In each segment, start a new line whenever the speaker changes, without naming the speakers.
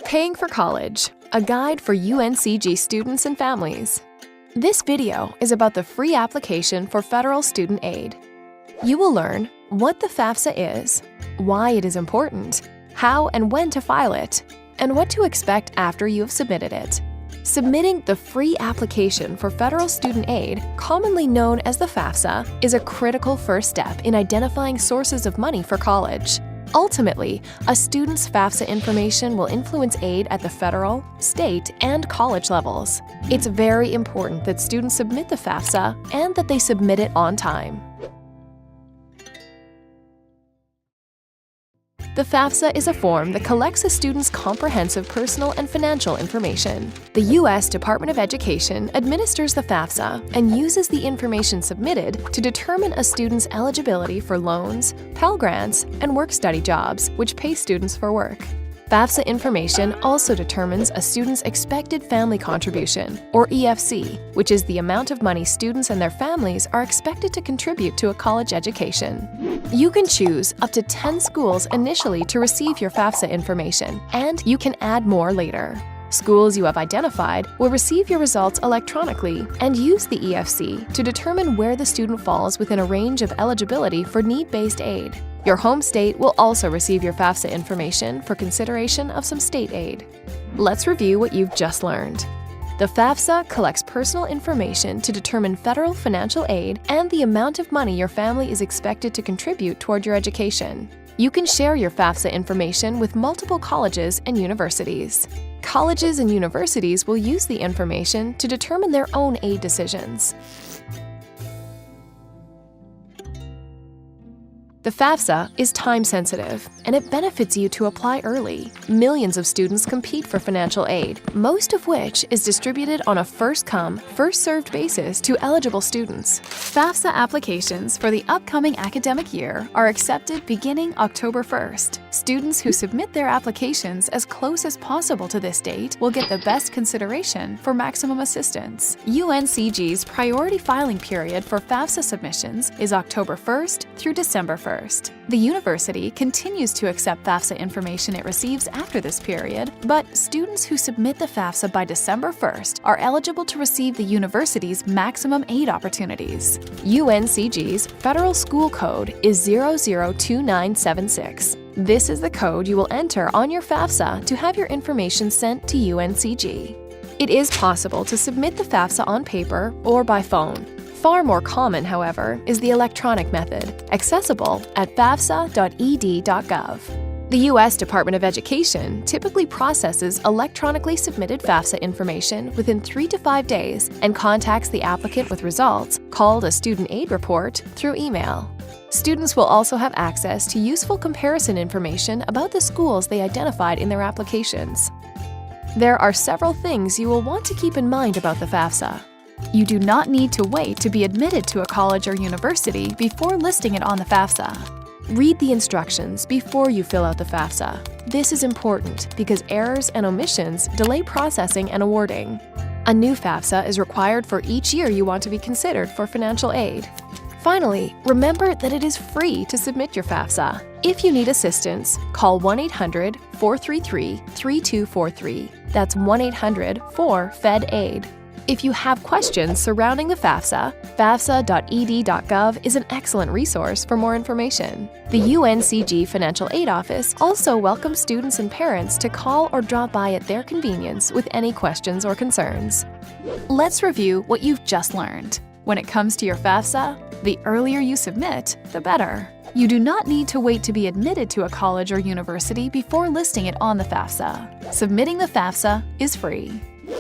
Paying for College, a guide for UNCG students and families. This video is about the free application for federal student aid. You will learn what the FAFSA is, why it is important, how and when to file it, and what to expect after you have submitted it. Submitting the free application for federal student aid, commonly known as the FAFSA, is a critical first step in identifying sources of money for college. Ultimately, a student's FAFSA information will influence aid at the federal, state, and college levels. It's very important that students submit the FAFSA and that they submit it on time. The FAFSA is a form that collects a student's comprehensive personal and financial information. The U.S. Department of Education administers the FAFSA and uses the information submitted to determine a student's eligibility for loans, Pell Grants, and work-study jobs, which pay students for work. FAFSA information also determines a student's expected family contribution, or EFC, which is the amount of money students and their families are expected to contribute to a college education. You can choose up to 10 schools initially to receive your FAFSA information, and you can add more later. Schools you have identified will receive your results electronically and use the EFC to determine where the student falls within a range of eligibility for need-based aid. Your home state will also receive your FAFSA information for consideration of some state aid. Let's review what you've just learned. The FAFSA collects personal information to determine federal financial aid and the amount of money your family is expected to contribute toward your education. You can share your FAFSA information with multiple colleges and universities. Colleges and universities will use the information to determine their own aid decisions. The FAFSA is time-sensitive, and it benefits you to apply early. Millions of students compete for financial aid, most of which is distributed on a first-come, first-served basis to eligible students. FAFSA applications for the upcoming academic year are accepted beginning October 1st. Students who submit their applications as close as possible to this date will get the best consideration for maximum assistance. UNCG's priority filing period for FAFSA submissions is October 1st through December 1st. The university continues to accept FAFSA information it receives after this period, but students who submit the FAFSA by December 1st are eligible to receive the university's maximum aid opportunities. UNCG's federal school code is 002976. This is the code you will enter on your FAFSA to have your information sent to UNCG. It is possible to submit the FAFSA on paper or by phone. Far more common, however, is the electronic method, accessible at fafsa.ed.gov. The U.S. Department of Education typically processes electronically submitted FAFSA information within 3 to 5 days and contacts the applicant with results, called a student aid report, through email. Students will also have access to useful comparison information about the schools they identified in their applications. There are several things you will want to keep in mind about the FAFSA. You do not need to wait to be admitted to a college or university before listing it on the FAFSA. Read the instructions before you fill out the FAFSA. This is important because errors and omissions delay processing and awarding. A new FAFSA is required for each year you want to be considered for financial aid. Finally, remember that it is free to submit your FAFSA. If you need assistance, call 1-800-433-3243. That's 1-800-4FED-AID. If you have questions surrounding the FAFSA, fafsa.ed.gov is an excellent resource for more information. The UNCG Financial Aid Office also welcomes students and parents to call or drop by at their convenience with any questions or concerns. Let's review what you've just learned. When it comes to your FAFSA, the earlier you submit, the better. You do not need to wait to be admitted to a college or university before listing it on the FAFSA. Submitting the FAFSA is free.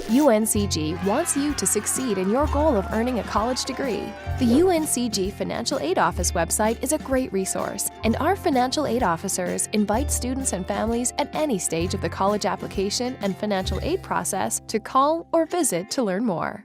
UNCG wants you to succeed in your goal of earning a college degree. The UNCG Financial Aid Office website is a great resource, and our financial aid officers invite students and families at any stage of the college application and financial aid process to call or visit to learn more.